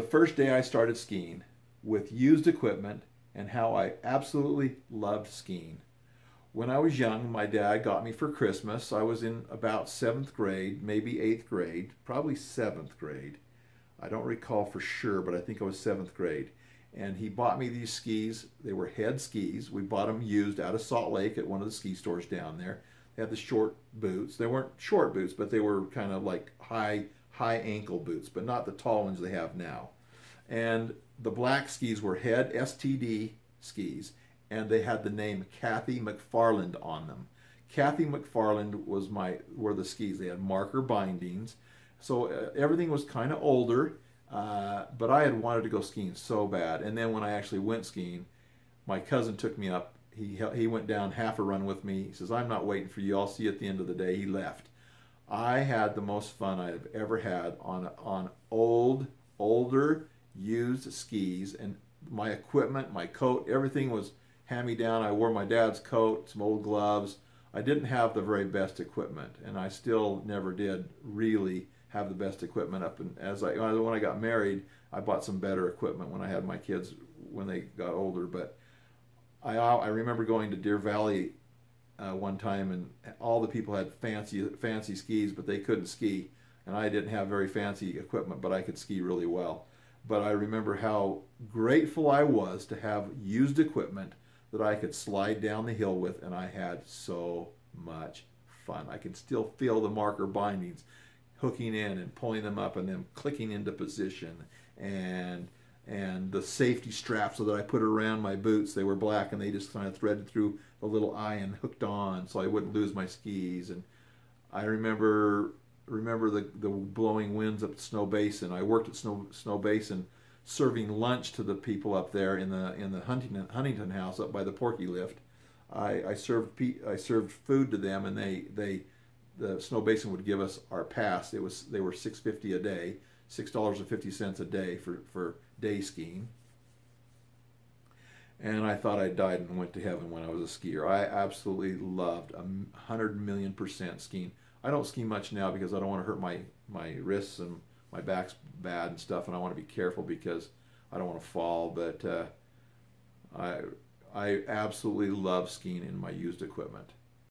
first day I started skiing with used equipment and how I absolutely loved skiing. When I was young, my dad got me for Christmas. I was in about 7th grade, maybe 8th grade, probably 7th grade. I don't recall for sure, but I think I was 7th grade. And he bought me these skis. They were head skis. We bought them used out of Salt Lake at one of the ski stores down there. They had the short boots. They weren't short boots, but they were kind of like high ankle boots, but not the tall ones they have now. And the black skis were head STD skis, and they had the name Kathy McFarland on them. Kathy McFarland were the skis. They had marker bindings, so everything was kind of older. But I had wanted to go skiing so bad. And then when I actually went skiing, my cousin took me up. He went down half a run with me. He says, "I'm not waiting for you. I'll see you at the end of the day." He left. I had the most fun I've ever had on older, used skis, and my equipment, my coat, everything was hand-me-down. I wore my dad's coat, some old gloves. I didn't have the very best equipment, and I still never did really have the best equipment up. And when I got married, I bought some better equipment when I had my kids when they got older. But I remember going to Deer Valley one time, and all the people had fancy skis, but they couldn't ski, and I didn't have very fancy equipment, but I could ski really well. But I remember how grateful I was to have used equipment that I could slide down the hill with, and I had so much fun. I can still feel the marker bindings hooking in and pulling them up and then clicking into position, and the safety straps that I put around my boots, they were black, and they just kind of threaded through the little eye and hooked on so I wouldn't lose my skis. And I remember the blowing winds up at Snow Basin. I worked at Snow Basin serving lunch to the people up there in the Huntington House up by the Porky Lift. I served food to them, and the Snow Basin would give us our pass. They were $6.50 a day, $6.50 a day for day skiing. And I thought I died and went to heaven when I was a skier. I absolutely loved 100,000,000% skiing. I don't ski much now because I don't want to hurt my wrists, and my back's bad and stuff, and I want to be careful because I don't want to fall. But I absolutely love skiing in my used equipment.